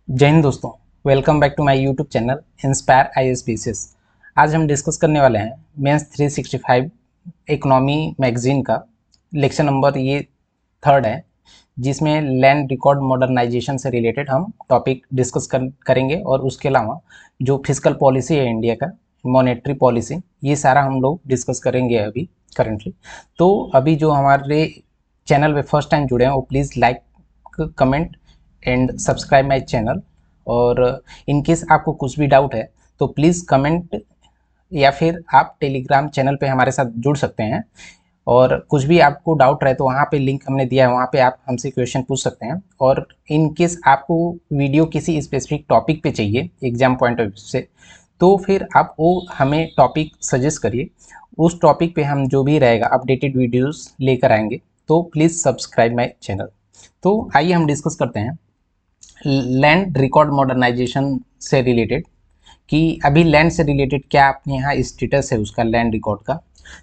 जय हिंद दोस्तों। Welcome back to my YouTube channel Inspire IAS PCS। आज हम डिस्कस करने वाले हैं मेंस 365 इकोनॉमी मैगजीन का लेक्चर नंबर ये थर्ड है, जिसमें लैंड रिकॉर्ड मॉडर्नाइजेशन से रिलेटेड हम टॉपिक डिस्कस करेंगे और उसके अलावा जो फिजिकल पॉलिसी है इंडिया का, मॉनेटरी पॉलिसी, ये सारा हम लोग डिस्कस करेंगे अभी करेंटली। तो अभी जो हमारे चैनल पे फर्स्ट टाइम जुड़े हैं वो please like, comment and subscribe my channel. और इन केस आपको कुछ भी डाउट है तो प्लीज़ कमेंट या फिर आप टेलीग्राम चैनल पे हमारे साथ जुड़ सकते हैं। और कुछ भी आपको डाउट रहे तो वहाँ पे लिंक हमने दिया है, वहाँ पे आप हमसे क्वेश्चन पूछ सकते हैं। और इन केस आपको वीडियो किसी स्पेसिफिक टॉपिक पे चाहिए एग्जाम पॉइंट ऑफ व्यू से, तो फिर आप वो हमें टॉपिक सजेस्ट करिए। उस टॉपिक पे हम जो भी रहेगा अपडेटेड वीडियोस लेकर आएंगे। तो प्लीज़ सब्सक्राइब माय चैनल। तो आइए हम डिस्कस करते हैं लैंड रिकॉर्ड मॉडर्नाइजेशन से रिलेटेड, कि अभी लैंड से रिलेटेड क्या अपने यहाँ स्टेटस है उसका लैंड रिकॉर्ड का।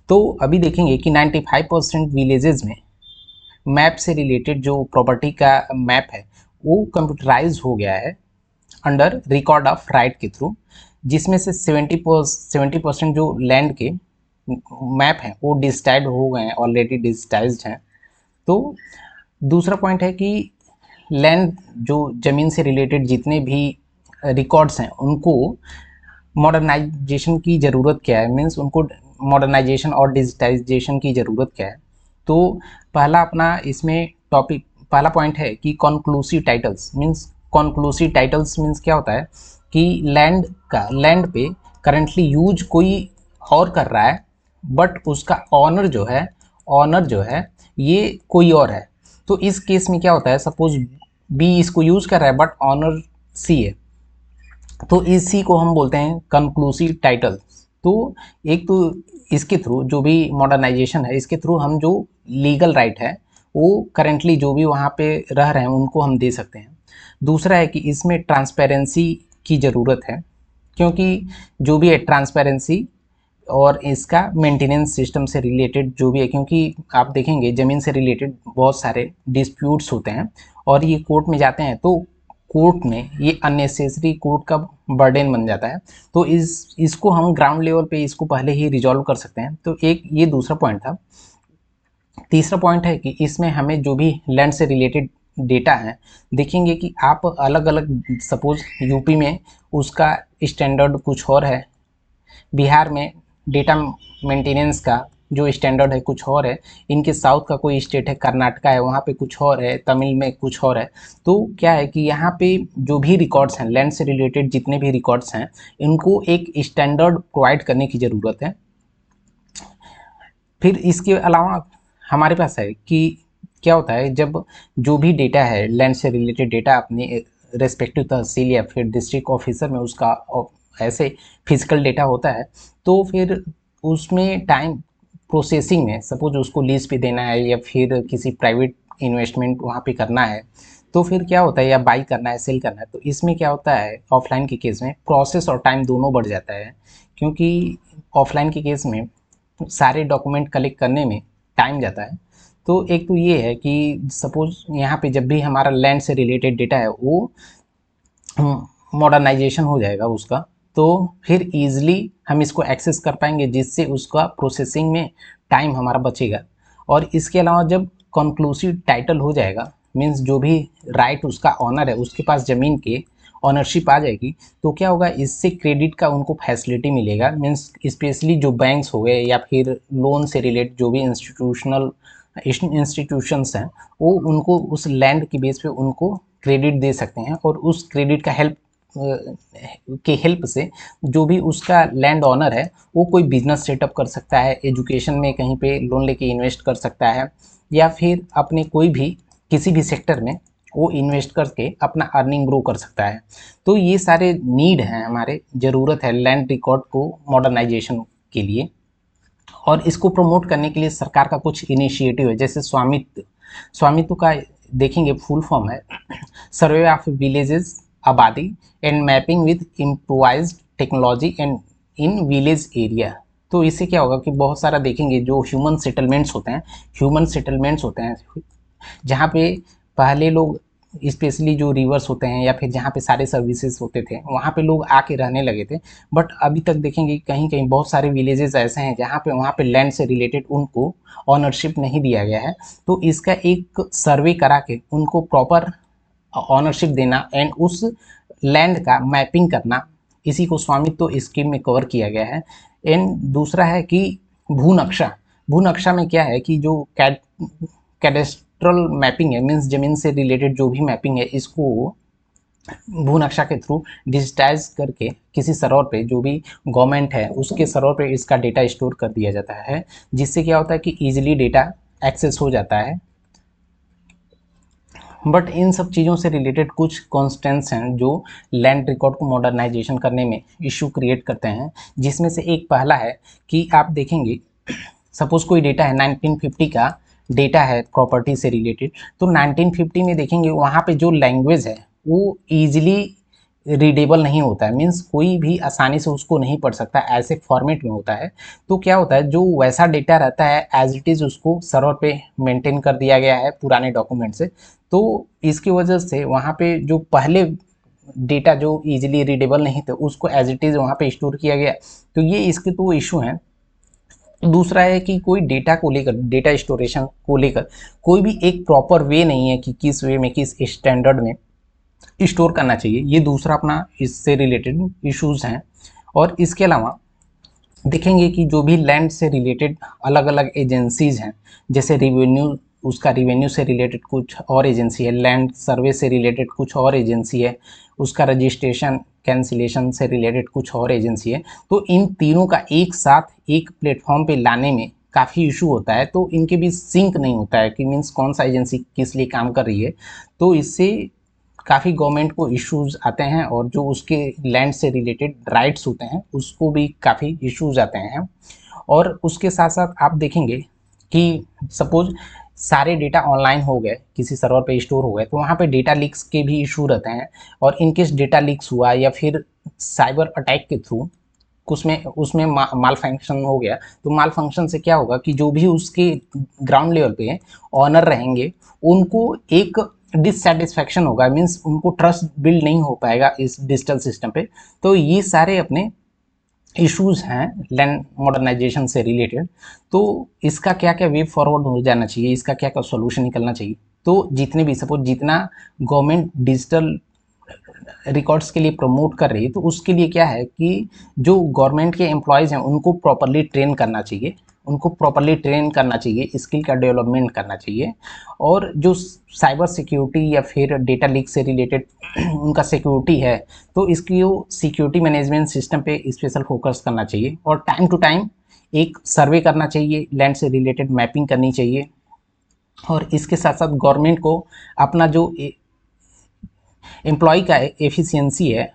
तो अभी देखेंगे कि 95% विलेजेस में मैप से रिलेटेड जो प्रॉपर्टी का मैप है वो कंप्यूटराइज हो गया है अंडर रिकॉर्ड ऑफ राइट के थ्रू, जिसमें से 70% जो लैंड के मैप हैं वो डिजिटाइज हो गए हैं, ऑलरेडी डिजिटाइज्ड हैं। तो दूसरा पॉइंट है कि लैंड जो ज़मीन से रिलेटेड जितने भी रिकॉर्ड्स हैं उनको मॉडर्नाइजेशन की ज़रूरत क्या है, मीन्स उनको मॉडर्नाइजेशन और डिजिटाइजेशन की ज़रूरत क्या है। तो पहला अपना इसमें टॉपिक, पहला पॉइंट है कि कॉन्क्लूसिव टाइटल्स मीन्स क्या होता है कि लैंड पे करंटली यूज कोई और कर रहा है, बट उसका ऑनर जो है ये कोई और है। तो इस केस में क्या होता है, सपोज बी इसको यूज कर रहा है बट ऑनर सी है, तो इसी को हम बोलते हैं कंक्लूसिव टाइटल। तो एक तो इसके थ्रू जो भी मॉडर्नाइजेशन है, इसके थ्रू हम जो लीगल राइट है वो करेंटली जो भी वहाँ पे रह रहे हैं उनको हम दे सकते हैं। दूसरा है कि इसमें ट्रांसपेरेंसी की ज़रूरत है, क्योंकि जो भी है ट्रांसपेरेंसी और इसका मेंटेनेंस सिस्टम से रिलेटेड जो भी है, क्योंकि आप देखेंगे ज़मीन से रिलेटेड बहुत सारे डिस्प्यूट्स होते हैं और ये कोर्ट में जाते हैं, तो कोर्ट में ये अननेसेसरी कोर्ट का बर्डन बन जाता है। तो इसको हम ग्राउंड लेवल पे इसको पहले ही रिजॉल्व कर सकते हैं। तो एक ये दूसरा पॉइंट था। तीसरा पॉइंट है कि इसमें हमें जो भी लैंड से रिलेटेड डेटा है, देखेंगे कि आप अलग अलग, सपोज यूपी में उसका स्टैंडर्ड कुछ और है, बिहार में डेटा मेंटेनेंस का जो स्टैंडर्ड है कुछ और है, इनके साउथ का कोई स्टेट है कर्नाटका है, वहाँ पे कुछ और है, तमिल में कुछ और है। तो क्या है कि यहाँ पे जो भी रिकॉर्ड्स हैं लैंड से रिलेटेड, जितने भी रिकॉर्ड्स हैं, इनको एक स्टैंडर्ड प्रोवाइड करने की ज़रूरत है। फिर इसके अलावा हमारे पास है कि क्या होता है, जब जो भी डेटा है लैंड से रिलेटेड डेटा अपने रेस्पेक्टिव तहसील या फिर डिस्ट्रिक्ट ऑफिसर में उसका ऐसे फिजिकल डेटा होता है, तो फिर उसमें टाइम प्रोसेसिंग में, सपोज उसको लीज पे देना है या फिर किसी प्राइवेट इन्वेस्टमेंट वहाँ पे करना है, तो फिर क्या होता है, या बाई करना है, सेल करना है, तो इसमें क्या होता है ऑफलाइन के केस में प्रोसेस और टाइम दोनों बढ़ जाता है। क्योंकि ऑफलाइन के केस में सारे डॉक्यूमेंट कलेक्ट करने में टाइम जाता है। तो एक तो ये है कि सपोज यहाँ पे जब भी हमारा लैंड से रिलेटेड डेटा है वो मॉडर्नाइजेशन हो जाएगा उसका, तो फिर ईजिली हम इसको एक्सेस कर पाएंगे, जिससे उसका प्रोसेसिंग में टाइम हमारा बचेगा। और इसके अलावा जब कंक्लूसिव टाइटल हो जाएगा, मीन्स जो भी राइट उसका ऑनर है उसके पास ज़मीन के ऑनरशिप आ जाएगी, तो क्या होगा, इससे क्रेडिट का उनको फैसिलिटी मिलेगा। मीन्स स्पेशली जो बैंक्स हो गए या फिर लोन से रिलेटेड जो भी इंस्टीट्यूशंस हैं, वो उनको उस लैंड के बेस पे उनको क्रेडिट दे सकते हैं। और उस क्रेडिट का के हेल्प से जो भी उसका लैंड ऑनर है वो कोई बिजनेस सेटअप कर सकता है, एजुकेशन में कहीं पे लोन लेके इन्वेस्ट कर सकता है, या फिर अपने कोई भी किसी भी सेक्टर में वो इन्वेस्ट करके अपना अर्निंग ग्रो कर सकता है। तो ये सारे नीड हैं, हमारे ज़रूरत है लैंड रिकॉर्ड को मॉडर्नाइजेशन के लिए। और इसको प्रमोट करने के लिए सरकार का कुछ इनिशिएटिव है, जैसे स्वामित्व का देखेंगे फुल फॉर्म है सर्वे ऑफ विलेजेस आबादी and mapping with improvised technology and in village area. तो इससे क्या होगा कि बहुत सारा देखेंगे जो ह्यूमन सेटलमेंट्स होते हैं जहाँ पे पहले लोग स्पेशली जो रिवर्स होते हैं या फिर जहाँ पे सारे सर्विसेज होते थे वहाँ पे लोग आके रहने लगे थे। बट अभी तक देखेंगे कहीं कहीं बहुत सारे विलेजेस ऐसे हैं जहाँ पे वहाँ पे लैंड से रिलेटेड उनको ऑनरशिप नहीं दिया गया है। तो इसका एक सर्वे करा के उनको प्रॉपर ऑनरशिप देना एंड उस लैंड का मैपिंग करना, इसी को स्वामित्व स्कीम में कवर किया गया है। एंड दूसरा है कि भूनक्शा। भूनक्शा में क्या है कि जो कैडेस्ट्रल मैपिंग है, मीन्स ज़मीन से रिलेटेड जो भी मैपिंग है, इसको भूनक्शा के थ्रू डिजिटाइज करके किसी सर्वर पे, जो भी गवर्नमेंट है उसके सर्वर पे इसका डेटा स्टोर कर दिया जाता है, जिससे क्या होता है कि ईजिली डेटा एक्सेस हो जाता है। बट इन सब चीज़ों से रिलेटेड कुछ कॉन्स्टेंट्स हैं जो लैंड रिकॉर्ड को मॉडर्नाइजेशन करने में इशू क्रिएट करते हैं, जिसमें से एक पहला है कि आप देखेंगे सपोज़ कोई डेटा है 1950 का डेटा है प्रॉपर्टी से रिलेटेड, तो 1950 में देखेंगे वहाँ पे जो लैंग्वेज है वो ईजिली रीडेबल नहीं होता है, मीन्स कोई भी आसानी से उसको नहीं पढ़ सकता, ऐसे फॉर्मेट में होता है। तो क्या होता है, जो वैसा डेटा रहता है एज इट इज़ उसको सर्वर पे मेंटेन कर दिया गया है पुराने डॉक्यूमेंट से। तो इसकी वजह से वहाँ पे जो पहले डेटा जो इजीली रीडेबल नहीं थे उसको एज इट इज़ वहाँ पे स्टोर किया गया। तो ये इसके तो इशू हैं। दूसरा है कि कोई डेटा को लेकर, डेटा स्टोरेशन को लेकर कोई भी एक प्रॉपर वे नहीं है कि किस वे में, किस स्टैंडर्ड में स्टोर करना चाहिए। ये दूसरा अपना इससे रिलेटेड इश्यूज हैं। और इसके अलावा देखेंगे कि जो भी लैंड से रिलेटेड अलग अलग एजेंसीज हैं, जैसे रिवेन्यू, उसका रिवेन्यू से रिलेटेड कुछ और एजेंसी है, लैंड सर्वे से रिलेटेड कुछ और एजेंसी है, उसका रजिस्ट्रेशन कैंसिलेशन से रिलेटेड कुछ और एजेंसी है। तो इन तीनों का एक साथ एक प्लेटफॉर्म पे लाने में काफ़ी इशू होता है, तो इनके बीच सिंक नहीं होता है कि मीन्स कौन सा एजेंसी किस लिए काम कर रही है। तो इससे काफ़ी गवर्नमेंट को इश्यूज आते हैं और जो उसके लैंड से रिलेटेड राइट्स होते हैं उसको भी काफ़ी इश्यूज आते हैं। और उसके साथ साथ आप देखेंगे कि सपोज सारे डेटा ऑनलाइन हो गए, किसी सर्वर पे स्टोर हो गए, तो वहाँ पे डेटा लीक्स के भी इशू रहते हैं। और इनकेस डेटा लीक्स हुआ या फिर साइबर अटैक के थ्रू उसमें उसमें माल फंक्शन हो गया, तो माल फंक्शन से क्या होगा कि जो भी उसके ग्राउंड लेवल पे ऑनर रहेंगे उनको एक डिससेटिस्फैक्शन होगा, मीन्स उनको ट्रस्ट बिल्ड नहीं हो पाएगा इस डिजिटल सिस्टम पे। तो ये सारे अपने इश्यूज हैं लैंड मॉडर्नाइजेशन से रिलेटेड। तो इसका क्या क्या वे फॉरवर्ड हो जाना चाहिए, इसका क्या क्या सोल्यूशन निकलना चाहिए। तो जितने भी सपोज जितना गवर्नमेंट डिजिटल रिकॉर्ड्स के लिए प्रमोट कर रही है, तो उसके लिए क्या है कि जो गवर्नमेंट के एम्प्लॉयज़ हैं उनको प्रॉपरली ट्रेन करना चाहिए, उनको प्रॉपरली ट्रेन करना चाहिए, स्किल का डेवलपमेंट करना चाहिए। और जो साइबर सिक्योरिटी या फिर डेटा लीक से रिलेटेड उनका सिक्योरिटी है, तो इसकी सिक्योरिटी मैनेजमेंट सिस्टम पे स्पेशल फोकस करना चाहिए। और टाइम टू टाइम एक सर्वे करना चाहिए, लैंड से रिलेटेड मैपिंग करनी चाहिए। और इसके साथ साथ गवर्नमेंट को अपना जो एम्प्लॉय का एफिशिएंसी है,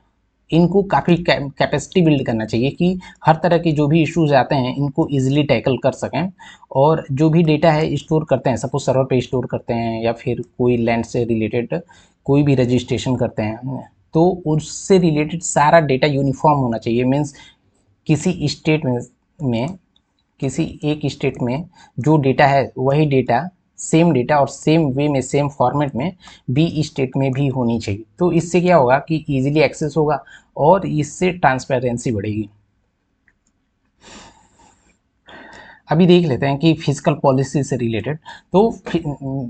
इनको काफ़ी कैपेसिटी बिल्ड करना चाहिए कि हर तरह के जो भी इश्यूज आते हैं इनको इजीली टैकल कर सकें। और जो भी डेटा है स्टोर करते हैं, सपोज सर्वर पे स्टोर करते हैं या फिर कोई लैंड से रिलेटेड कोई भी रजिस्ट्रेशन करते हैं, तो उससे रिलेटेड सारा डेटा यूनिफॉर्म होना चाहिए। मीन्स किसी स्टेट में किसी एक स्टेट में जो डेटा है वही डेटा, सेम डेटा और सेम वे में, सेम फॉर्मेट में बी स्टेट में भी होनी चाहिए। तो इससे क्या होगा कि इजीली एक्सेस होगा और इससे ट्रांसपेरेंसी बढ़ेगी। अभी देख लेते हैं कि फिजिकल पॉलिसी से रिलेटेड। तो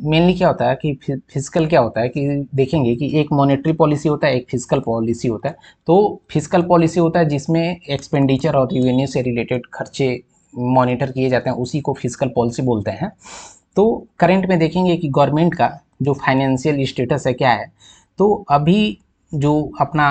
मेनली क्या होता है कि फिजिकल क्या होता है कि देखेंगे कि एक मॉनेटरी पॉलिसी होता है, एक फिजिकल पॉलिसी होता है। तो फिजिकल पॉलिसी होता है जिसमें एक्सपेंडिचर और रेवेन्यू से रिलेटेड खर्चे मॉनिटर किए जाते हैं, उसी को फिजिकल पॉलिसी बोलते हैं। तो करंट में देखेंगे कि गवर्नमेंट का जो फाइनेंशियल स्टेटस है क्या है। तो अभी जो अपना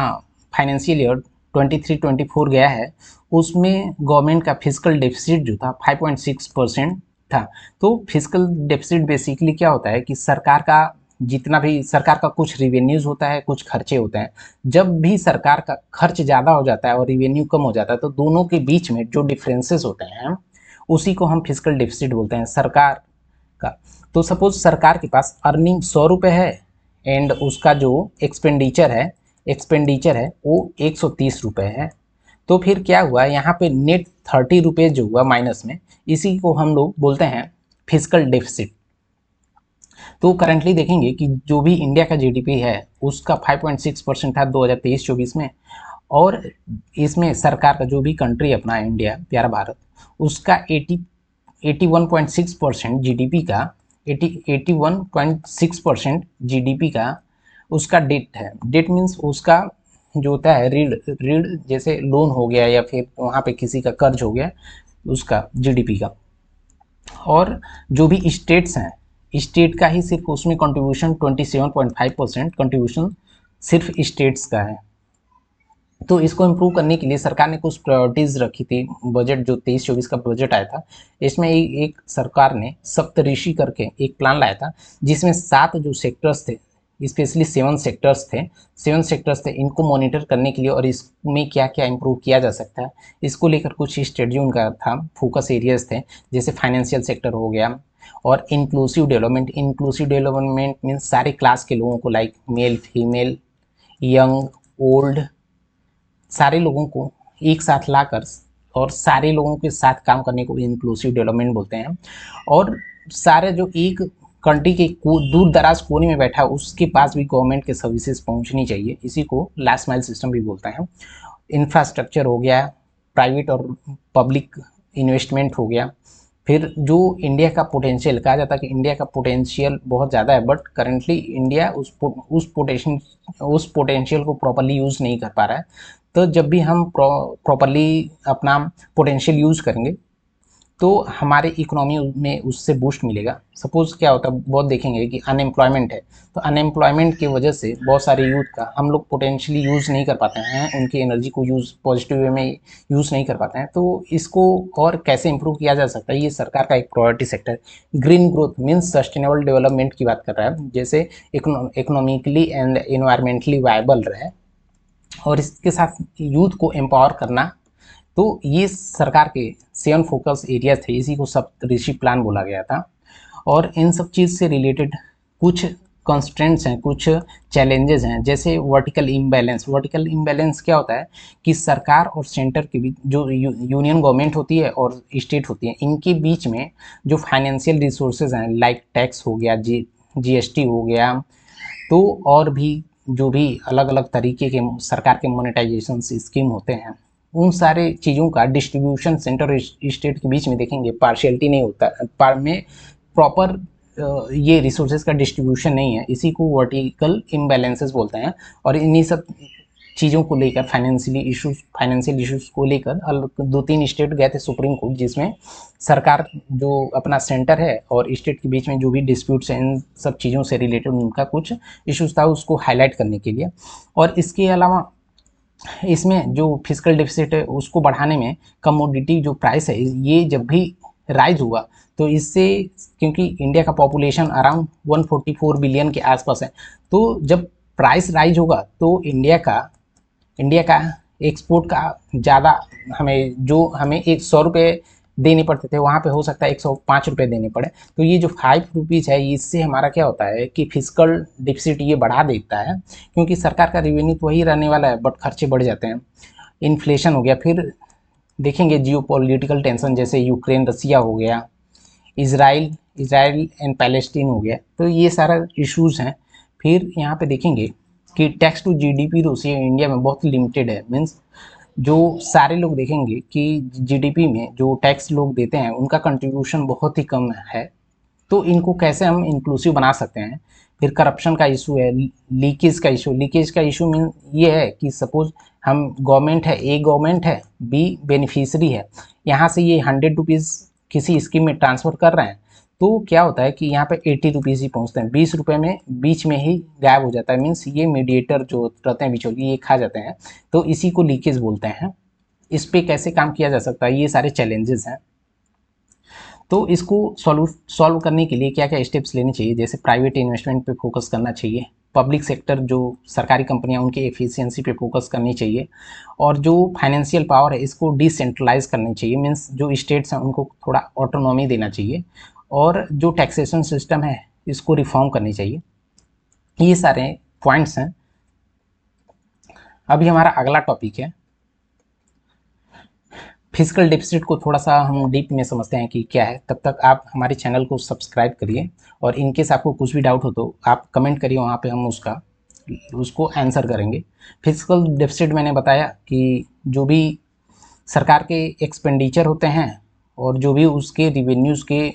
फाइनेंशियल ईयर 23-24 गया है, उसमें गवर्नमेंट का फिजिकल डेफिसिट जो था 5.6% था। तो फिजिकल डेफिसिट बेसिकली क्या होता है कि सरकार का जितना भी, सरकार का कुछ रिवेन्यूज़ होता है, कुछ खर्चे होते हैं। जब भी सरकार का खर्च ज़्यादा हो जाता है और रिवेन्यू कम हो जाता है, तो दोनों के बीच में जो डिफरेंसेस होते हैं उसी को हम फिजिकल डेफिसिट बोलते हैं सरकार का। तो सपोज सरकार के पास अर्निंग 100 रुपये है एंड उसका जो एक्सपेंडिचर है वो 130 रुपये है। तो फिर क्या हुआ, यहाँ पे नेट 30 रुपये जो हुआ माइनस में, इसी को हम लोग बोलते हैं फिजिकल डेफिसिट। तो करंटली देखेंगे कि जो भी इंडिया का जीडीपी है उसका 5.6% था 2023-24 में, और इसमें सरकार का जो भी कंट्री अपना इंडिया प्यारा भारत, उसका 81.6% जीडीपी का 81.6% जीडीपी का उसका डेट है। डेट मीन्स उसका जो होता है ऋण, ऋण जैसे लोन हो गया या फिर वहाँ पे किसी का कर्ज हो गया, उसका जीडीपी का। और जो भी स्टेट्स हैं, स्टेट का ही सिर्फ उसमें कंट्रीब्यूशन 27.5% कंट्रीब्यूशन सिर्फ स्टेट्स का है। तो इसको इम्प्रूव करने के लिए सरकार ने कुछ प्रायोरिटीज़ रखी थी। बजट जो 23-24 का बजट आया था, इसमें एक सरकार ने सप्तऋषि करके एक प्लान लाया था, जिसमें 7 जो सेक्टर्स थे, स्पेशली 7 सेक्टर्स थे, 7 सेक्टर्स थे, इनको मॉनिटर करने के लिए और इसमें क्या क्या इम्प्रूव किया जा सकता है, इसको लेकर कुछ स्टडी उनका था, फोकस एरियाज थे, जैसे फाइनेंशियल सेक्टर हो गया और inclusive development. Inclusive development means सारे क्लास के लोगों को, like male, female, young, old, सारे लोगों को एक साथ लाकर और सारे लोगों के साथ काम करने को इंक्लूसिव डेवलपमेंट बोलते हैं। और सारे जो एक कंट्री के दूर दराज कोने में बैठा उसके पास भी गवर्नमेंट के सर्विसेज पहुंचनी चाहिए, इसी को लास्ट माइल सिस्टम भी बोलते हैं। इंफ्रास्ट्रक्चर हो गया, प्राइवेट और पब्लिक इन्वेस्टमेंट हो गया। फिर जो इंडिया का पोटेंशियल, कहा जाता है कि इंडिया का पोटेंशियल बहुत ज़्यादा है, बट करेंटली इंडिया उस पोटेंशियल को प्रॉपरली यूज़ नहीं कर पा रहा है। तो जब भी हम प्रॉपरली अपना पोटेंशियल यूज़ करेंगे तो हमारे इकोनॉमी में उससे बूस्ट मिलेगा। सपोज़ क्या होता है, बहुत देखेंगे कि अनएम्प्लॉयमेंट है, तो अनएम्प्लॉयमेंट की वजह से बहुत सारे यूथ का हम लोग पोटेंशियली यूज़ नहीं कर पाते हैं, उनकी एनर्जी को यूज़ पॉजिटिव वे में यूज़ नहीं कर पाते हैं। तो इसको और कैसे इंप्रूव किया जा सकता है, ये सरकार का एक प्रायोरिटी सेक्टर है। Green growth means sustainable development की बात कर रहा है, जैसे इकोनॉमिकली एंड इन्वायरमेंटली वायबल रहे और इसके साथ यूथ को एम्पावर करना। तो ये सरकार के 7 फोकस एरिया थे, इसी को सप्तऋषि प्लान बोला गया था। और इन सब चीज़ से रिलेटेड कुछ कंस्ट्रेंट्स हैं, कुछ चैलेंजेस हैं, जैसे वर्टिकल इम्बैलेंस। वर्टिकल इम्बैलेंस क्या होता है कि सरकार और सेंटर के बीच, जो यूनियन गवर्नमेंट होती है और स्टेट होती है, इनके बीच में जो फाइनेंशियल रिसोर्सेज हैं, लाइक टैक्स हो गया, जीएसटी हो गया, तो और भी जो भी अलग अलग तरीके के सरकार के मोनेटाइजेशन स्कीम होते हैं, उन सारे चीज़ों का डिस्ट्रीब्यूशन सेंटर और स्टेट के बीच में देखेंगे पार्शियलिटी नहीं होता, में प्रॉपर ये रिसोर्सेज का डिस्ट्रीब्यूशन नहीं है, इसी को वर्टिकल इम्बैलेंसेस बोलते हैं। और इन्हीं सब चीज़ों को लेकर फाइनेंशियल इश्यूज को लेकर 2-3 स्टेट गए थे सुप्रीम कोर्ट, जिसमें सरकार जो अपना सेंटर है और स्टेट के बीच में जो भी डिस्प्यूट्स हैं, इन सब चीज़ों से रिलेटेड उनका कुछ इश्यूज था, उसको हाईलाइट करने के लिए। और इसके अलावा इसमें जो फिजिकल डेफिसिट है उसको बढ़ाने में कमोडिटी जो प्राइस है, ये जब भी राइज हुआ तो इससे, क्योंकि इंडिया का पॉपुलेशन अराउंड 144 बिलियन के आसपास है, तो जब प्राइस राइज होगा तो इंडिया का एक्सपोर्ट का ज़्यादा, हमें 100 रुपये देने पड़ते थे, वहाँ पे हो सकता है 105 रुपये देने पड़े। तो ये जो 5 रुपीज़ है, इससे हमारा क्या होता है कि फिजिकल डिफिसिट ये बढ़ा देता है, क्योंकि सरकार का रेवेन्यू तो वही रहने वाला है, बट खर्चे बढ़ जाते हैं। इन्फ्लेशन हो गया, फिर देखेंगे जियोपॉलिटिकल टेंशन, जैसे यूक्रेन रसिया हो गया, इसराइल एंड पैलेस्टीन हो गया, तो ये सारा इश्यूज़ हैं। फिर यहाँ पे देखेंगे कि tax to GDP ratio India में बहुत लिमिटेड है। मीन्स जो सारे लोग देखेंगे कि जीडीपी में जो टैक्स लोग देते हैं उनका कंट्रीब्यूशन बहुत ही कम है। तो इनको कैसे हम इंक्लूसिव बना सकते हैं। फिर करप्शन का इशू है, लीकेज का इशू मीन ये है कि सपोज हम गवर्नमेंट है, बी बेनिफिशरी है, यहाँ से ये 100 रुपीज़ किसी स्कीम में ट्रांसफ़र कर रहे हैं, तो क्या होता है कि यहाँ पे 80 रुपीज़ ही पहुँचते हैं, 20 रुपये में बीच में ही गायब हो जाता है। मीन्स ये मीडिएटर जो रहते हैं बिचौलिए, ये खा जाते हैं, तो इसी को लीकेज बोलते हैं। इस पे कैसे काम किया जा सकता है, ये सारे चैलेंजेस हैं। तो इसको सॉल्व करने के लिए क्या क्या स्टेप्स लेने चाहिए, जैसे प्राइवेट इन्वेस्टमेंट पे फोकस करना चाहिए, पब्लिक सेक्टर जो सरकारी कंपनियां उनकी एफिशिएंसी पे फोकस करनी चाहिए, और जो फाइनेंशियल पावर है इसको डिसेंट्रलाइज करनी चाहिए। मीन्स जो स्टेट्स हैं उनको थोड़ा ऑटोनॉमी देना चाहिए, और जो टैक्सेशन सिस्टम है इसको रिफॉर्म करनी चाहिए। ये सारे पॉइंट्स हैं। अभी हमारा अगला टॉपिक है फिजिकल डेफिसिट को थोड़ा सा हम डीप में समझते हैं कि क्या है, तब तक आप हमारे चैनल को सब्सक्राइब करिए और इनकेस आपको कुछ भी डाउट हो तो आप कमेंट करिए, वहाँ पे हम उसको आंसर करेंगे। फिजिकल डेफिसिट मैंने बताया कि जो भी सरकार के एक्सपेंडिचर होते हैं और जो भी उसके रिवेन्यूज़ के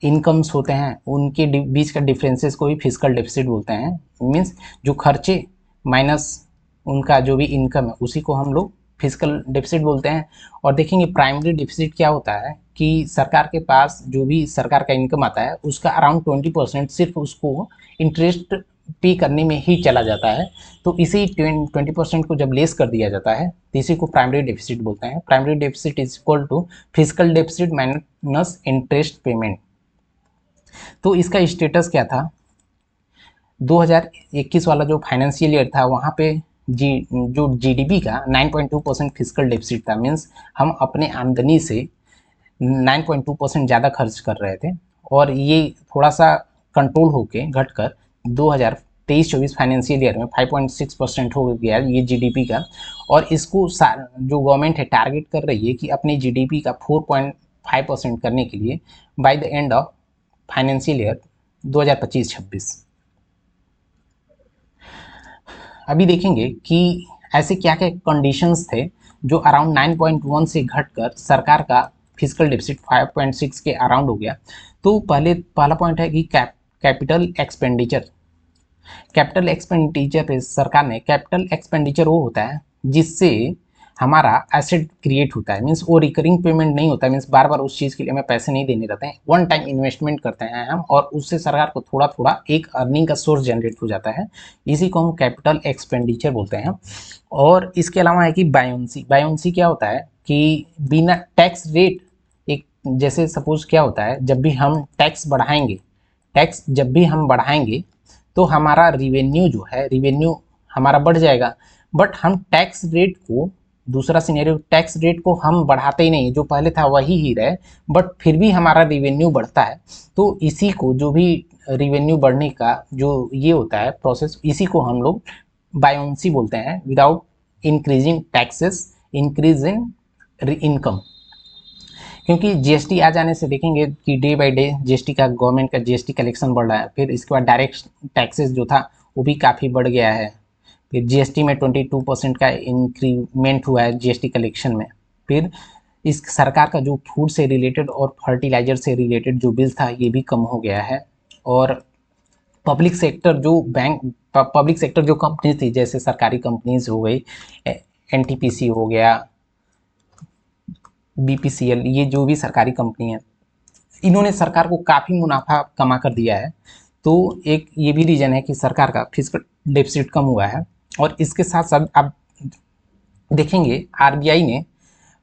इनकम्स होते हैं उनके बीच का डिफरेंसेस को भी फिजिकल डेफिसिट बोलते हैं। मीन्स जो खर्चे माइनस उनका जो भी इनकम है उसी को हम लोग फिजिकल डेफिसिट बोलते हैं। और देखेंगे प्राइमरी डेफिसिट क्या होता है कि सरकार के पास जो भी सरकार का इनकम आता है उसका अराउंड 20% सिर्फ उसको इंटरेस्ट पे करने में ही चला जाता है। तो इसी 20% को जब लेस कर दिया जाता है तो इसी को प्राइमरी डेफिसिट बोलते हैं। Primary deficit is equal to physical deficit minus interest payment. तो इसका स्टेटस क्या था, 2021 वाला जो फाइनेंशियल ईयर था वहाँ पे जो जीडीपी का 9.2% फिजिकल डेफिसिट था। मीन्स हम अपने आमदनी से 9.2% ज़्यादा खर्च कर रहे थे और ये थोड़ा सा कंट्रोल होके घटकर 2023-24 फाइनेंशियल ईयर में 5.6% हो गया ये जीडीपी का। और इसको जो गवर्नमेंट है टारगेट कर रही है कि अपनी जीडीपी का 4.5% करने के लिए by the end of financial year 2025-26। अभी देखेंगे कि ऐसे क्या क्या कंडीशंस थे जो अराउंड 9.1 से घटकर सरकार का फिजिकल डेफिसिट 5.6 के अराउंड हो गया। तो पहला पॉइंट है कि कैपिटल एक्सपेंडिचर। कैपिटल एक्सपेंडिचर पे सरकार ने, कैपिटल एक्सपेंडिचर वो होता है जिससे हमारा एसेट क्रिएट होता है। मीन्स वो रिकरिंग पेमेंट नहीं होता है। मीन्स बार बार उस चीज़ के लिए हमें पैसे नहीं देने रहते हैं, वन टाइम इन्वेस्टमेंट करते हैं हम और उससे सरकार को थोड़ा थोड़ा एक अर्निंग का सोर्स जनरेट हो जाता है। इसी को हम कैपिटल एक्सपेंडिचर बोलते हैं। और इसके अलावा है कि बायोन्सी। बायोन्सी क्या होता है कि बिना टैक्स रेट, एक जैसे सपोज क्या होता है, जब भी हम टैक्स बढ़ाएंगे तो हमारा रिवेन्यू जो है, रिवेन्यू हमारा बढ़ जाएगा। बट हम टैक्स रेट को, दूसरा सिनेरियो, टैक्स रेट को हम बढ़ाते ही नहीं, जो पहले था वही ही रहे, बट फिर भी हमारा रिवेन्यू बढ़ता है। तो इसी को, जो भी रिवेन्यू बढ़ने का जो ये होता है प्रोसेस, इसी को हम लोग बायोन्सी बोलते हैं। Without increasing taxes, increase in income. क्योंकि जीएसटी आ जाने से देखेंगे कि डे बाय डे जीएसटी का, गवर्नमेंट का जीएसटी कलेक्शन बढ़ रहा है। फिर इसके बाद डायरेक्ट टैक्सेस जो था वो भी काफ़ी बढ़ गया है। फिर जीएसटी में 22% का इंक्रीमेंट हुआ है जीएसटी कलेक्शन में। फिर इस सरकार का जो फूड से रिलेटेड और फर्टिलाइजर से रिलेटेड जो बिल था ये भी कम हो गया है। और पब्लिक सेक्टर जो कंपनी थी, जैसे सरकारी कंपनीज हो गई, एनटीपीसी हो गया, बीपीसीएल, ये जो भी सरकारी कंपनी है, इन्होंने सरकार को काफ़ी मुनाफा कमा कर दिया है। तो एक ये भी रीज़न है कि सरकार का फिजिकल डेफिसिट कम हुआ है। और इसके साथ साथ आप देखेंगे आरबीआई ने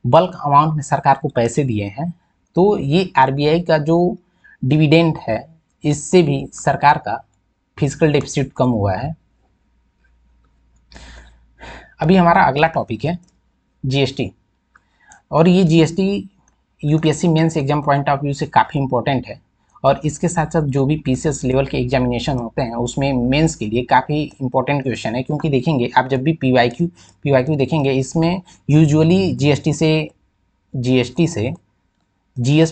बल्क अमाउंट में सरकार को पैसे दिए हैं। तो ये आरबीआई का जो डिविडेंड है, इससे भी सरकार का फिजिकल डेफिसिट कम हुआ है। अभी हमारा अगला टॉपिक है जीएसटी। और ये GST UPSC mains exam point of view से काफ़ी इंपॉर्टेंट है। और इसके साथ साथ जो भी पीसीएस लेवल के एग्जामिनेशन होते हैं उसमें मेंस के लिए काफ़ी इंपॉर्टेंट क्वेश्चन है। क्योंकि देखेंगे आप जब भी पीवाईक्यू देखेंगे, इसमें यूजुअली जीएस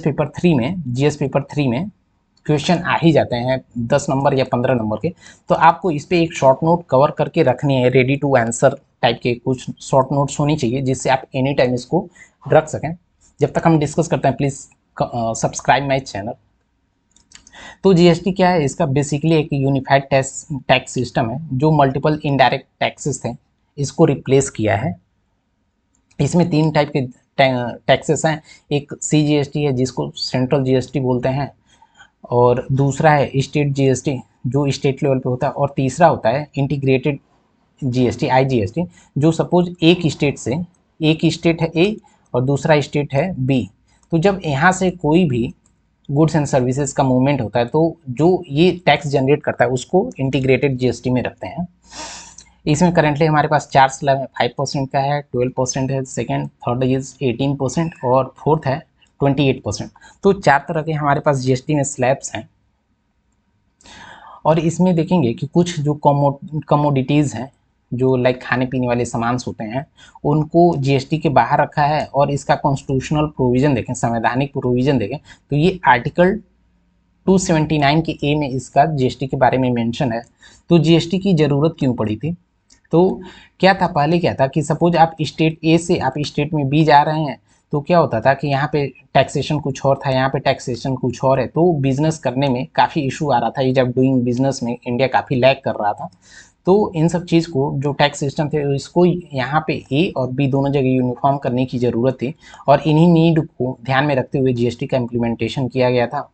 पेपर थ्री में क्वेश्चन आ ही जाते हैं 10 नंबर या 15 नंबर के। तो आपको इस पर एक शॉर्ट नोट कवर करके रखनी है, रेडी टू आंसर टाइप के कुछ शॉर्ट नोट्स होनी चाहिए जिससे आप एनी टाइम इसको रख सकें। जब तक हम डिस्कस करते हैं प्लीज़ सब्सक्राइब माई चैनल। तो जीएसटी क्या है, इसका बेसिकली एक यूनिफाइड टैक्स सिस्टम है जो मल्टीपल इनडायरेक्ट टैक्सेस थे इसको रिप्लेस किया है। इसमें 3 टाइप के टैक्सेस हैं। एक सीजीएसटी है जिसको सेंट्रल जीएसटी बोलते हैं, और दूसरा है स्टेट जीएसटी जो स्टेट लेवल पे होता है, और तीसरा होता है इंटीग्रेटेड जीएसटी आईजीएसटी, जो सपोज एक स्टेट है ए और दूसरा स्टेट है बी। तो जब यहाँ से कोई भी गुड्स एंड सर्विसेज का मूवमेंट होता है तो जो ये टैक्स जनरेट करता है उसको इंटीग्रेटेड जीएसटी में रखते हैं। इसमें करेंटली हमारे पास 4 स्लैब है, 5% का है, 12% है, सेकेंड, थर्ड इज 18% और फोर्थ है 28%। तो 4 तरह के हमारे पास जीएसटी में स्लैब्स हैं। और इसमें देखेंगे कि कुछ जो कमोडिटीज़ हैं जो लाइक खाने पीने वाले सामान होते हैं उनको जीएसटी के बाहर रखा है। और इसका कॉन्स्टिट्यूशनल प्रोविज़न देखें, संवैधानिक प्रोविज़न देखें तो ये आर्टिकल 279 के ए में इसका जीएसटी के बारे में मेंशन है। तो जीएसटी की ज़रूरत क्यों पड़ी थी? तो क्या था, पहले क्या था कि सपोज आप स्टेट ए से आप स्टेट में बी जा रहे हैं तो क्या होता था कि यहाँ पे टैक्सेशन कुछ और था, यहाँ पे टैक्सेशन कुछ और है, तो बिजनेस करने में काफ़ी इशू आ रहा था। ईज ऑफ डूइंग बिजनेस में इंडिया काफ़ी लैग कर रहा था। तो इन सब चीज़ को जो टैक्स सिस्टम थे इसको यहाँ पे ए और बी दोनों जगह यूनिफॉर्म करने की ज़रूरत थी। और इन्हीं नीड को ध्यान में रखते हुए जीएसटी का इम्प्लीमेंटेशन किया गया था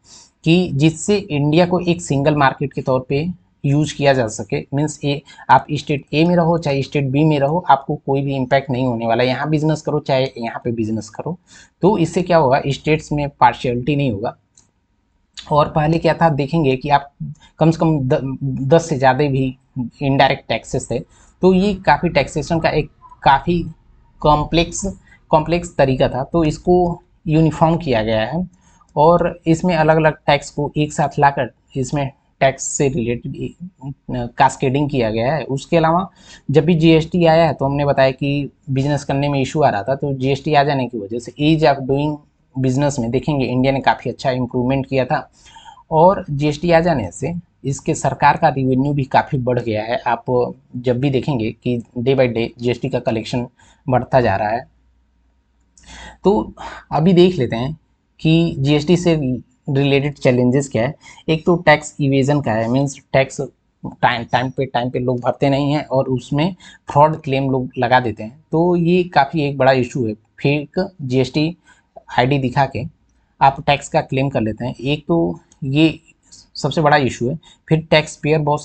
कि जिससे इंडिया को एक सिंगल मार्केट के तौर पे यूज किया जा सके। मीन्स ए आप स्टेट ए में रहो चाहे स्टेट बी में रहो, आपको कोई भी इम्पैक्ट नहीं होने वाला। यहाँ बिजनेस करो चाहे यहाँ पे बिजनेस करो, तो इससे क्या होगा, स्टेट्स में पार्शियलिटी नहीं होगा। और पहले क्या था, देखेंगे कि आप कम से कम 10 से ज़्यादा भी इनडायरेक्ट टैक्सेस थे। तो ये काफ़ी टैक्सेशन का एक काफ़ी कॉम्प्लेक्स तरीका था। तो इसको यूनिफॉर्म किया गया है और इसमें अलग अलग टैक्स को एक साथ लाकर इसमें टैक्स से रिलेटेड कास्केडिंग किया गया है। उसके अलावा जब भी जीएसटी आया है तो हमने बताया कि बिजनेस करने में इशू आ रहा था, तो जीएसटी आ जाने की वजह से ईज ऑफ डूइंग बिजनेस में देखेंगे इंडिया ने काफ़ी अच्छा इम्प्रूवमेंट किया था। और जीएसटी आ जाने से इसके सरकार का रिवेन्यू भी काफ़ी बढ़ गया है। आप जब भी देखेंगे कि डे बाय डे जीएसटी का कलेक्शन बढ़ता जा रहा है। तो अभी देख लेते हैं कि जीएसटी से रिलेटेड चैलेंजेस क्या है। एक तो टैक्स इवेजन का है, मीन्स टैक्स टाइम पे लोग भरते नहीं हैं और उसमें फ्रॉड क्लेम लोग लगा देते हैं। तो ये काफ़ी एक बड़ा इशू है। फेक जीएसटी आईडी दिखा के आप टैक्स का क्लेम कर लेते हैं, एक तो ये सबसे बड़ा इशू है। फिर टैक्स पेयर बहुत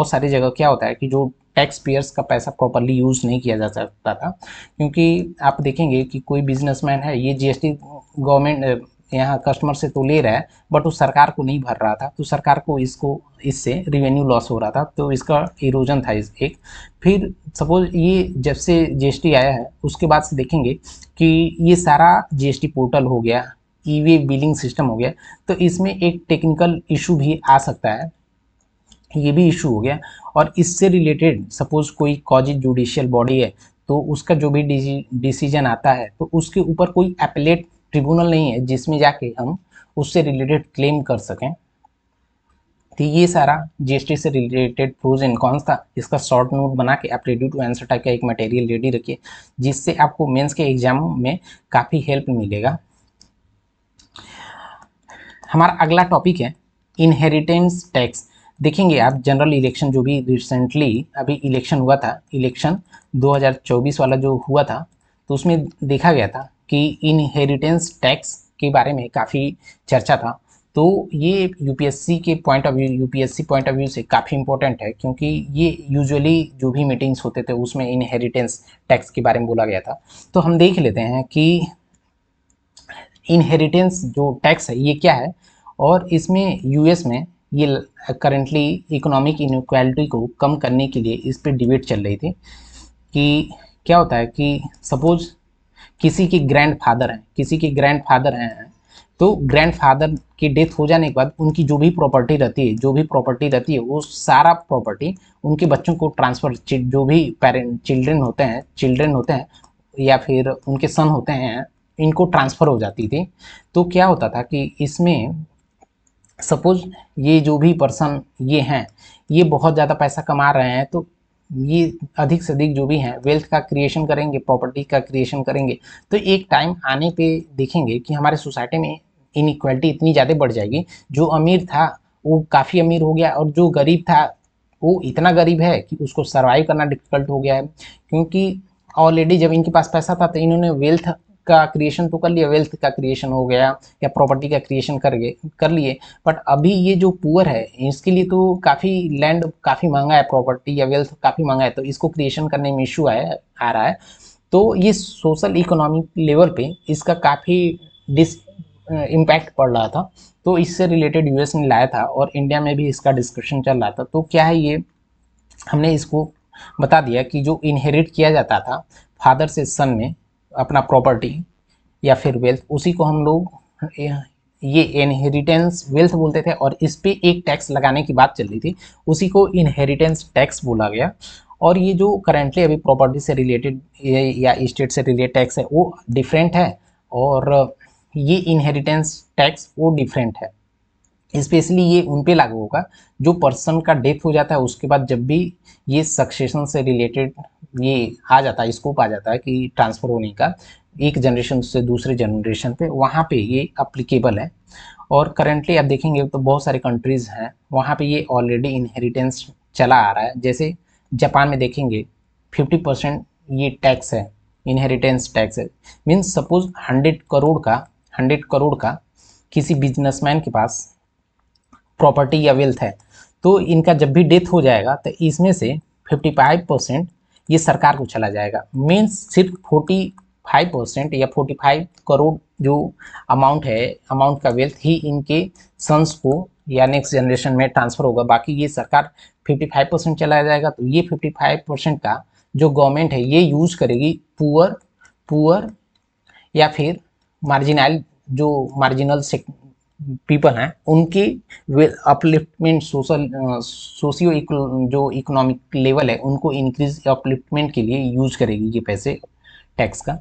सारी जगह क्या होता है कि जो टैक्स पेयर्स का पैसा प्रॉपरली यूज़ नहीं किया जा सकता था, क्योंकि आप देखेंगे कि कोई बिजनेसमैन है ये जीएसटी गवर्नमेंट यहाँ कस्टमर से तो ले रहा है बट उस सरकार को नहीं भर रहा था, तो सरकार को इससे रिवेन्यू लॉस हो रहा था, तो इसका इरोजन था एक। फिर सपोज ये जब से जीएसटी आया है उसके बाद से देखेंगे कि ये सारा जीएसटी पोर्टल हो गया, ई वे बिलिंग सिस्टम हो गया, तो इसमें एक टेक्निकल इशू भी आ सकता है, ये भी इशू हो गया। और इससे रिलेटेड सपोज कोई कॉजी जुडिशियल बॉडी है तो उसका जो भी डिसीजन आता है तो उसके ऊपर कोई अपीलेट ट्रिब्यूनल नहीं है जिसमें जाके हम उससे रिलेटेड क्लेम कर सकें। तो ये सारा जीएसटी से रिलेटेड प्रोज एंड कॉन्स था। इसका शॉर्ट नोट बना के आप रेडी टू आंसर टाइप का एक मटेरियल रेडी रखिए, जिससे आपको मेंस के एग्जाम में काफ़ी हेल्प मिलेगा। हमारा अगला टॉपिक है इनहेरिटेंस टैक्स। देखेंगे आप जनरल इलेक्शन जो भी रिसेंटली अभी इलेक्शन हुआ था, इलेक्शन 2024 वाला जो हुआ था, तो उसमें देखा गया था कि इनहेरिटेंस टैक्स के बारे में काफ़ी चर्चा था। तो ये यूपीएससी पॉइंट ऑफ व्यू से काफ़ी इंपॉर्टेंट है, क्योंकि ये यूजुअली जो भी मीटिंग्स होते थे उसमें इनहेरिटेंस टैक्स के बारे में बोला गया था। तो हम देख लेते हैं कि इनहेरिटेंस जो टैक्स है ये क्या है, और इसमें यूएस में ये करेंटली इकोनॉमिक इनइक्वालिटी को कम करने के लिए इस पर डिबेट चल रही थी कि क्या होता है कि सपोज किसी के ग्रैंडफादर हैं, तो ग्रैंडफादर की डेथ हो जाने के बाद उनकी जो भी प्रॉपर्टी रहती है वो सारा प्रॉपर्टी उनके बच्चों को ट्रांसफ़र, जो भी चिल्ड्रन होते हैं या फिर उनके सन होते हैं, इनको ट्रांसफ़र हो जाती थी। तो क्या होता था कि इसमें सपोज ये जो भी पर्सन ये हैं, ये बहुत ज़्यादा पैसा कमा रहे हैं, तो ये अधिक से अधिक जो भी हैं वेल्थ का क्रिएशन करेंगे, प्रॉपर्टी का क्रिएशन करेंगे। तो एक टाइम आने पे देखेंगे कि हमारे सोसाइटी में इनइक्वालिटी इतनी ज़्यादा बढ़ जाएगी, जो अमीर था वो काफ़ी अमीर हो गया और जो गरीब था वो इतना गरीब है कि उसको सर्वाइव करना डिफ़िकल्ट हो गया है। क्योंकि ऑलरेडी जब इनके पास पैसा था तो इन्होंने वेल्थ का क्रिएशन तो कर लिया, वेल्थ का क्रिएशन हो गया या प्रॉपर्टी का क्रिएशन कर लिए, बट अभी ये जो पुअर है इसके लिए तो काफ़ी लैंड काफ़ी महंगा है, प्रॉपर्टी या वेल्थ काफ़ी महंगा है, तो इसको क्रिएशन करने में इशू आ रहा है। तो ये सोशल इकोनॉमिक लेवल पे इसका काफ़ी इम्पैक्ट पड़ रहा था। तो इससे रिलेटेड यूएस ने लाया था और इंडिया में भी इसका डिस्कशन चल रहा था। तो क्या है ये, हमने इसको बता दिया कि जो इनहेरिट किया जाता था फादर से सन में अपना प्रॉपर्टी या फिर वेल्थ, उसी को हम लोग ये इनहेरिटेंस वेल्थ बोलते थे, और इस पे एक टैक्स लगाने की बात चल रही थी, उसी को इनहेरिटेंस टैक्स बोला गया। और ये जो करेंटली अभी प्रॉपर्टी से रिलेटेड या इस्टेट से रिलेटेड टैक्स है वो डिफरेंट है, और ये इनहेरिटेंस टैक्स वो डिफरेंट है। स्पेशली ये उन पे लागू होगा जो पर्सन का डेथ हो जाता है, उसके बाद जब भी ये सक्सेशन से रिलेटेड ये आ जाता है, स्कोप आ जाता है कि ट्रांसफ़र होने का एक जनरेशन से दूसरे जनरेशन पे, वहाँ पे ये अप्लीकेबल है। और करेंटली आप देखेंगे तो बहुत सारे कंट्रीज़ हैं वहाँ पे ये ऑलरेडी इनहेरिटेंस चला आ रहा है। जैसे जापान में देखेंगे 50% ये टैक्स है, इनहेरिटेंस टैक्स है। मीन्स सपोज 100 करोड़ का किसी बिजनेसमैन के पास प्रॉपर्टी या वेल्थ है, तो इनका जब भी डेथ हो जाएगा तो इसमें से 55% ये सरकार को चला जाएगा। मीन्स सिर्फ 45% या 45 करोड़ जो अमाउंट का वेल्थ ही इनके सन्स को या नेक्स्ट जनरेशन में ट्रांसफ़र होगा, बाकी ये सरकार 55% चला जाएगा। तो ये 55% का जो गवर्नमेंट है ये यूज़ करेगी पुअर या फिर मार्जिनल पीपल हैं उनकी अपलिफ्टमेंट, सोशियो जो इकोनॉमिक लेवल है उनको इंक्रीज अपलिफ्टमेंट के लिए यूज करेगी ये पैसे टैक्स का।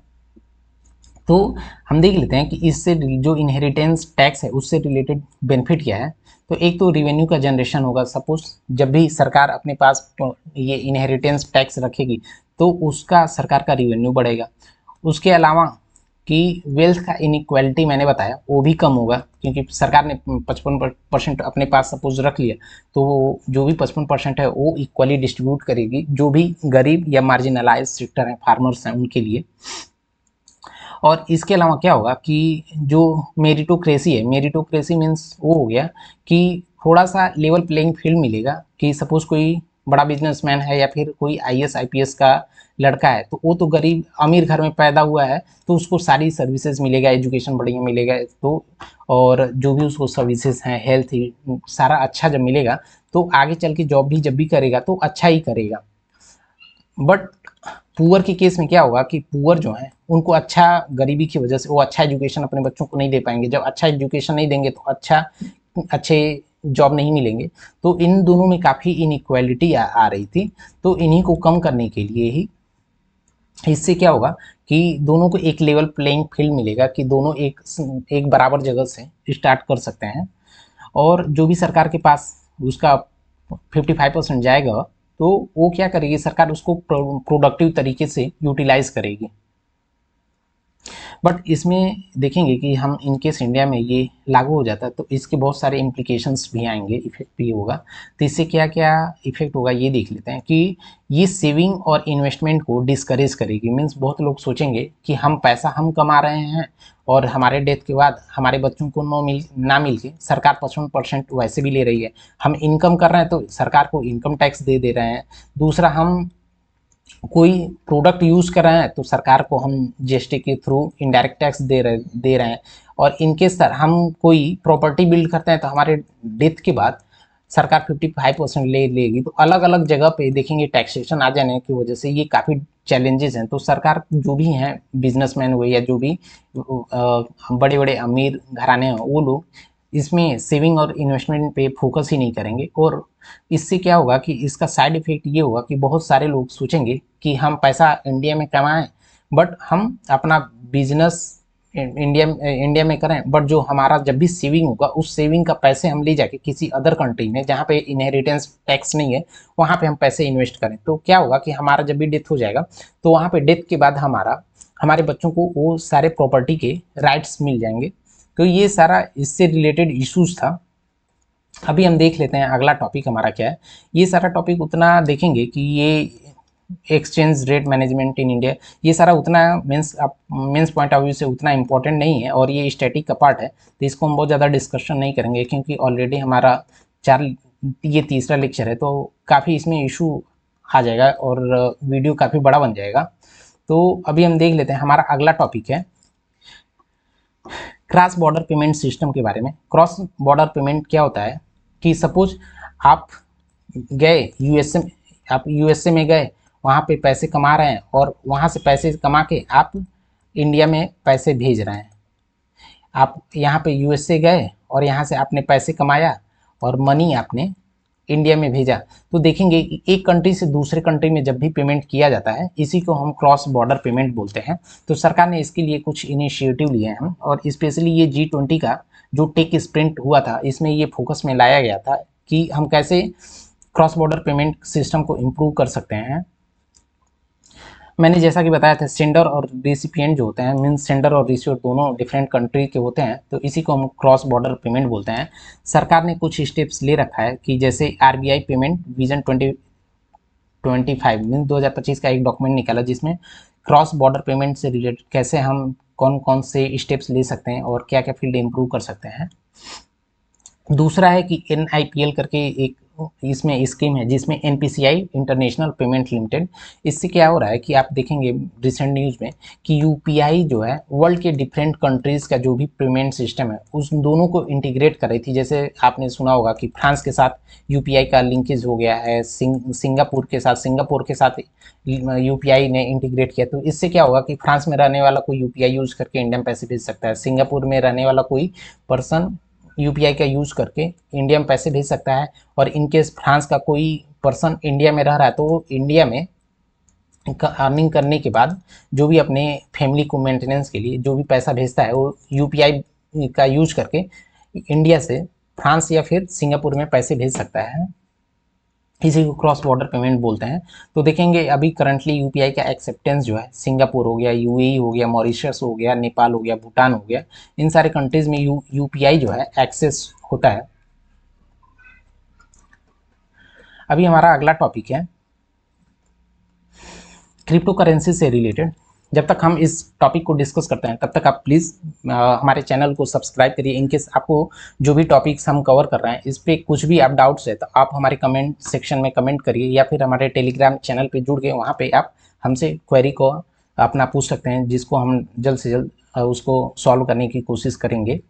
तो हम देख लेते हैं कि इससे जो इनहेरिटेंस टैक्स है उससे रिलेटेड बेनिफिट क्या है। तो एक तो रिवेन्यू का जनरेशन होगा। सपोज जब भी सरकार अपने पास ये इनहेरिटेंस टैक्स रखेगी तो उसका सरकार का रिवेन्यू बढ़ेगा। उसके अलावा कि वेल्थ का इनइक्वालिटी मैंने बताया वो भी कम होगा, क्योंकि सरकार ने 55% अपने पास सपोज रख लिया तो जो भी 55% है वो इक्वली डिस्ट्रीब्यूट करेगी जो भी गरीब या मार्जिनलाइज सेक्टर हैं, फार्मर्स हैं, उनके लिए। और इसके अलावा क्या होगा कि जो मेरिटोक्रेसी है, मेरिटोक्रेसी मीन्स वो हो गया कि थोड़ा सा लेवल प्लेइंग फील्ड मिलेगा कि सपोज कोई बड़ा बिजनेसमैन है या फिर कोई आईएएस आईपीएस का लड़का है तो वो तो गरीब अमीर घर में पैदा हुआ है तो उसको सारी सर्विसेज मिलेगा, एजुकेशन बढ़िया मिलेगा, तो और जो भी उसको सर्विसेज हैं, हेल्थ ही सारा अच्छा जब मिलेगा तो आगे चल के जॉब भी जब भी करेगा तो अच्छा ही करेगा। बट पुअर के केस में क्या होगा कि पुअर जो है उनको अच्छा, गरीबी की वजह से वो अच्छा एजुकेशन अपने बच्चों को नहीं दे पाएंगे। जब अच्छा एजुकेशन नहीं देंगे तो अच्छे जॉब नहीं मिलेंगे। तो इन दोनों में काफ़ी इनइक्वालिटी आ रही थी। तो इन्हीं को कम करने के लिए ही इससे क्या होगा कि दोनों को एक लेवल प्लेइंग फील्ड मिलेगा कि दोनों एक बराबर जगह से स्टार्ट कर सकते हैं। और जो भी सरकार के पास उसका 55% जाएगा तो वो क्या करेगी, सरकार उसको प्रोडक्टिव तरीके से यूटिलाइज करेगी। बट इसमें देखेंगे कि हम इनकेस इंडिया में ये लागू हो जाता है तो इसके बहुत सारे इम्प्लीकेशंस भी आएंगे, इफेक्ट भी होगा। तो इससे क्या क्या इफेक्ट होगा ये देख लेते हैं कि ये सेविंग और इन्वेस्टमेंट को डिस्करेज करेगी। मीन्स बहुत लोग सोचेंगे कि हम पैसा हम कमा रहे हैं और हमारे डेथ के बाद हमारे बच्चों को ना मिल के सरकार 55% वैसे भी ले रही है। हम इनकम कर रहे हैं तो सरकार को इनकम टैक्स दे रहे हैं। दूसरा, हम कोई प्रोडक्ट यूज़ कर रहे हैं तो सरकार को हम जीएसटी के थ्रू इनडायरेक्ट टैक्स दे रहे हैं। और इनके सर हम कोई प्रॉपर्टी बिल्ड करते हैं तो हमारे डेथ के बाद सरकार 55% ले लेगी। तो अलग अलग जगह पे देखेंगे टैक्सेशन आ जाने की वजह से ये काफ़ी चैलेंजेस हैं। तो सरकार जो भी हैं, बिजनेसमैन हुए या जो भी बड़े बड़े अमीर घराने हैं, वो लोग इसमें सेविंग और इन्वेस्टमेंट पे फोकस ही नहीं करेंगे। और इससे क्या होगा कि इसका साइड इफेक्ट ये होगा कि बहुत सारे लोग सोचेंगे कि हम पैसा इंडिया में कमाएं बट हम अपना बिजनेस इंडिया में करें, बट जो हमारा जब भी सेविंग होगा उस सेविंग का पैसे हम ले जाके किसी अदर कंट्री में जहाँ पे इनहेरिटेंस टैक्स नहीं है वहाँ पे हम पैसे इन्वेस्ट करें। तो क्या होगा कि हमारा जब भी डेथ हो जाएगा तो वहाँ पे डेथ के बाद हमारे बच्चों को वो सारे प्रॉपर्टी के राइट्स मिल जाएंगे। तो ये सारा इससे रिलेटेड इश्यूज था। अभी हम देख लेते हैं अगला टॉपिक हमारा क्या है। ये सारा टॉपिक उतना देखेंगे कि ये exchange rate management in India, ये सारा उतना मेंस पॉइंट ऑफ व्यू से उतना इंपॉर्टेंट नहीं है और ये स्टैटिक का पार्ट है, तो इसको हम बहुत ज़्यादा डिस्कशन नहीं करेंगे क्योंकि ऑलरेडी हमारा ये तीसरा लेक्चर है तो काफ़ी इसमें इशू आ जाएगा और वीडियो काफ़ी बड़ा बन जाएगा। तो अभी हम देख लेते हैं हमारा अगला टॉपिक है क्रॉस बॉर्डर पेमेंट सिस्टम के बारे में। क्रॉस बॉर्डर पेमेंट क्या होता है कि सपोज आप गए यूएसए में गए, वहाँ पे पैसे कमा रहे हैं और वहाँ से पैसे कमा के आप इंडिया में पैसे भेज रहे हैं। आप यहाँ पे यूएसए गए और यहाँ से आपने पैसे कमाया और मनी आपने इंडिया में भेजा, तो देखेंगे एक कंट्री से दूसरे कंट्री में जब भी पेमेंट किया जाता है इसी को हम क्रॉस बॉर्डर पेमेंट बोलते हैं। तो सरकार ने इसके लिए कुछ इनिशिएटिव लिए हैं और स्पेशली ये G20 का जो टेक स्प्रिंट हुआ था इसमें ये फोकस में लाया गया था कि हम कैसे क्रॉस बॉर्डर पेमेंट सिस्टम को इम्प्रूव कर सकते हैं। मैंने जैसा कि बताया था सेंडर और रिसिपिएंट जो होते हैं, मीन्स सेंडर और रिसीवर दोनों डिफरेंट कंट्री के होते हैं, तो इसी को हम क्रॉस बॉर्डर पेमेंट बोलते हैं। सरकार ने कुछ स्टेप्स ले रखा है कि जैसे आरबीआई पेमेंट विजन 2025 मीन्स 2025 का एक डॉक्यूमेंट निकाला जिसमें क्रॉस बॉर्डर पेमेंट से रिलेटेड कैसे हम कौन कौन से स्टेप्स ले सकते हैं और क्या क्या फील्ड इम्प्रूव कर सकते हैं। दूसरा है कि NIPL करके एक इसमें स्कीम है जिसमें NPCI इंटरनेशनल पेमेंट लिमिटेड, इससे क्या हो रहा है कि आप देखेंगे रिसेंट न्यूज़ में कि UPI जो है वर्ल्ड के डिफरेंट कंट्रीज़ का जो भी पेमेंट सिस्टम है उस दोनों को इंटीग्रेट कर रही थी। जैसे आपने सुना होगा कि फ्रांस के साथ UPI का लिंकेज हो गया है, सिंगापुर के साथ UPI ने इंटीग्रेट किया। तो इससे क्या होगा कि फ्रांस में रहने वाला कोई UPI यूज़ करके इंडिया में पैसे भेज सकता है, सिंगापुर में रहने वाला कोई पर्सन UPI का यूज़ करके इंडिया में पैसे भेज सकता है, और इनकेस फ्रांस का कोई पर्सन इंडिया में रह रहा है तो वो इंडिया में अर्निंग करने के बाद जो भी अपने फैमिली को मेंटेनेंस के लिए जो भी पैसा भेजता है वो UPI का यूज करके इंडिया से फ्रांस या फिर सिंगापुर में पैसे भेज सकता है। इसी को क्रॉस बॉर्डर पेमेंट बोलते हैं। तो देखेंगे अभी करंटली UPI का एक्सेप्टेंस जो है सिंगापुर हो गया, UAE हो गया, मॉरिशस हो गया, नेपाल हो गया, भूटान हो गया, इन सारे कंट्रीज में UPI जो है एक्सेस होता है। अभी हमारा अगला टॉपिक है क्रिप्टो करेंसी से रिलेटेड। जब तक हम इस टॉपिक को डिस्कस करते हैं तब तक आप प्लीज़ हमारे चैनल को सब्सक्राइब करिए। इनकेस आपको जो भी टॉपिक्स हम कवर कर रहे हैं इस पर कुछ भी आप डाउट्स है तो आप हमारे कमेंट सेक्शन में कमेंट करिए, या फिर हमारे टेलीग्राम चैनल पे जुड़ के वहाँ पे आप हमसे क्वेरी को अपना पूछ सकते हैं, जिसको हम जल्द से जल्द उसको सॉल्व करने की कोशिश करेंगे।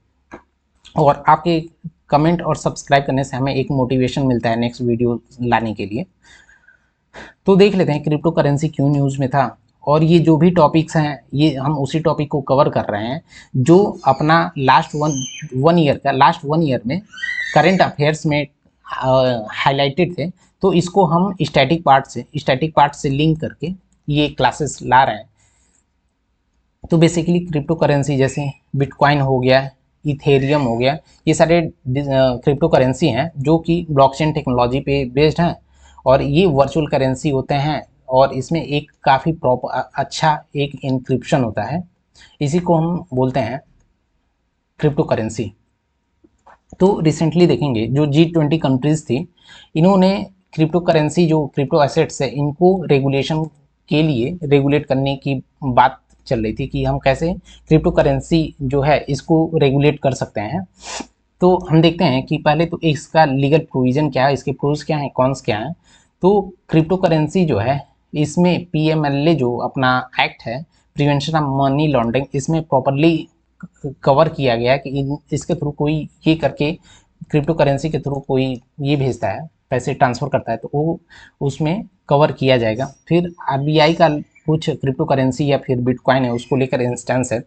और आपके कमेंट और सब्सक्राइब करने से हमें एक मोटिवेशन मिलता है नेक्स्ट वीडियो लाने के लिए। तो देख लेते हैं क्रिप्टो करेंसी क्यों न्यूज़ में था, और ये जो भी टॉपिक्स हैं ये हम उसी टॉपिक को कवर कर रहे हैं जो अपना लास्ट वन ईयर में करंट अफेयर्स में हाईलाइटेड थे। तो इसको हम स्टैटिक पार्ट से लिंक करके ये क्लासेस ला रहे हैं। तो बेसिकली क्रिप्टो करेंसी जैसे बिटकॉइन हो गया, इथेरियम हो गया, ये सारे क्रिप्टो करेंसी हैं जो कि ब्लॉकचेन टेक्नोलॉजी पे बेस्ड हैं, और ये वर्चुअल करेंसी होते हैं, और इसमें एक काफ़ी अच्छा एक इंक्रिप्शन होता है, इसी को हम बोलते हैं क्रिप्टो करेंसी। तो रिसेंटली देखेंगे जो G20 कंट्रीज़ थी इन्होंने क्रिप्टो करेंसी जो क्रिप्टो एसेट्स है इनको रेगुलेशन के लिए रेगुलेट करने की बात चल रही थी कि हम कैसे क्रिप्टो करेंसी जो है इसको रेगुलेट कर सकते हैं। तो हम देखते हैं कि पहले तो इसका लीगल प्रोविज़न क्या है, इसके प्रोज क्या हैं, कॉन्स क्या हैं। तो क्रिप्टो करेंसी जो है इसमें PMLA जो अपना एक्ट है प्रिवेंशन ऑफ मनी लॉन्ड्रिंग, इसमें प्रॉपरली कवर किया गया है कि इसके थ्रू कोई ये करके क्रिप्टो करेंसी के थ्रू कोई ये भेजता है, पैसे ट्रांसफ़र करता है, तो वो उसमें कवर किया जाएगा। फिर RBI का कुछ क्रिप्टो करेंसी या फिर बिटकॉइन है उसको लेकर इंस्टेंस है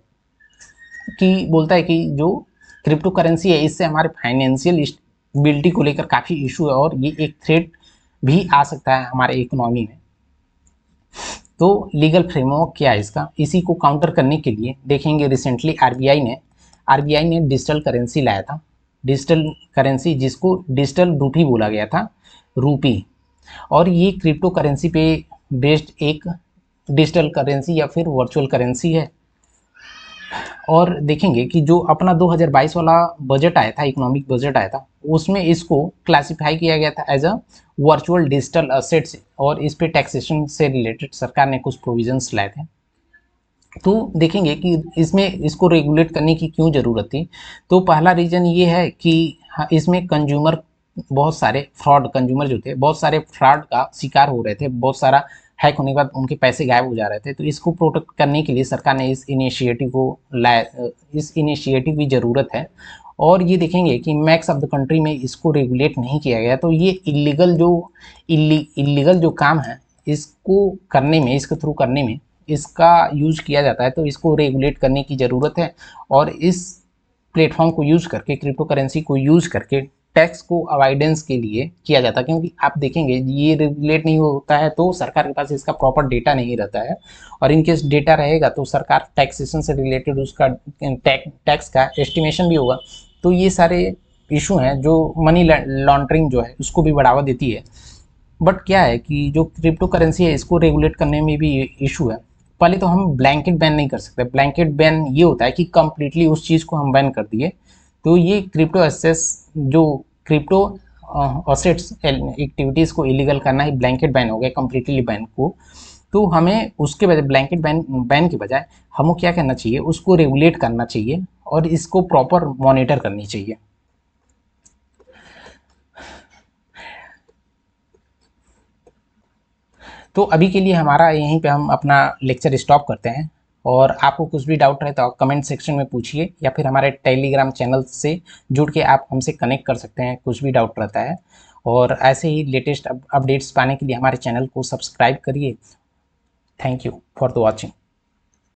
कि बोलता है कि जो क्रिप्टो करेंसी है इससे हमारे फाइनेंशियल स्टेबिलिटी को लेकर काफ़ी इशू है, और ये एक थ्रेट भी आ सकता है हमारे इकोनॉमी में। तो लीगल फ्रेमवर्क क्या है इसका, इसी को काउंटर करने के लिए देखेंगे रिसेंटली आरबीआई ने डिजिटल करेंसी लाया था, डिजिटल करेंसी जिसको डिजिटल रूपी बोला गया था, रूपी। और ये क्रिप्टो करेंसी पे बेस्ड एक डिजिटल करेंसी या फिर वर्चुअल करेंसी है। और देखेंगे कि जो अपना 2022 वाला बजट आया था, इकोनॉमिक बजट आया था, उसमें इसको क्लासिफाई किया गया था as a virtual digital assets, और इस पे टैक्सेशन से रिलेटेड सरकार ने कुछ प्रोविजंस लाए थे। तो देखेंगे कि इसमें इसको रेगुलेट करने की क्यों ज़रूरत थी। तो पहला रीज़न ये है कि इसमें कंज्यूमर बहुत सारे कंज्यूमर जो थे बहुत सारे फ्रॉड का शिकार हो रहे थे, बहुत सारा हैक होने के बाद उनके पैसे गायब हो जा रहे थे। तो इसको प्रोटेक्ट करने के लिए सरकार ने इस इनिशिएटिव को लाया, इस इनिशिएटिव की ज़रूरत है। और ये देखेंगे कि मैक्स ऑफ द कंट्री में इसको रेगुलेट नहीं किया गया, तो ये इलीगल जो काम है इसको करने में, इसके थ्रू करने में इसका यूज किया जाता है, तो इसको रेगुलेट करने की ज़रूरत है। और इस प्लेटफॉर्म को यूज करके, क्रिप्टो करेंसी को यूज करके टैक्स को अवॉइडेंस के लिए किया जाता है। क्योंकि आप देखेंगे ये रेगुलेट नहीं होता है तो सरकार के पास इसका प्रॉपर डेटा नहीं रहता है, और इनकेस डेटा रहेगा तो सरकार टैक्सेशन से रिलेटेड उसका टैक्स का एस्टिमेशन भी होगा। तो ये सारे इशू हैं जो मनी लॉन्ड्रिंग जो है उसको भी बढ़ावा देती है। बट क्या है कि जो क्रिप्टो करेंसी है इसको रेगुलेट करने में भी इशू है। पहले तो हम ब्लैंकेट बैन नहीं कर सकते। ब्लैंकेट बैन ये होता है कि कंप्लीटली उस चीज़ को हम बैन कर दिए तो ये क्रिप्टो एसेट्स जो क्रिप्टो असेट्स एक्टिविटीज़ को इलीगल करना ही ब्लैंकेट बैन हो गया, कंप्लीटली बैन को। तो हमें उसके बजाय ब्लैंकेट बैन के बजाय हमको क्या करना चाहिए, उसको रेगुलेट करना चाहिए और इसको प्रॉपर मॉनिटर करनी चाहिए। तो अभी के लिए हमारा यहीं पे हम अपना लेक्चर स्टॉप करते हैं, और आपको कुछ भी डाउट रहे तो आप कमेंट सेक्शन में पूछिए, या फिर हमारे टेलीग्राम चैनल से जुड़ के आप हमसे कनेक्ट कर सकते हैं कुछ भी डाउट रहता है। और ऐसे ही लेटेस्ट अपडेट्स पाने के लिए हमारे चैनल को सब्सक्राइब करिए। Thank you for the watching.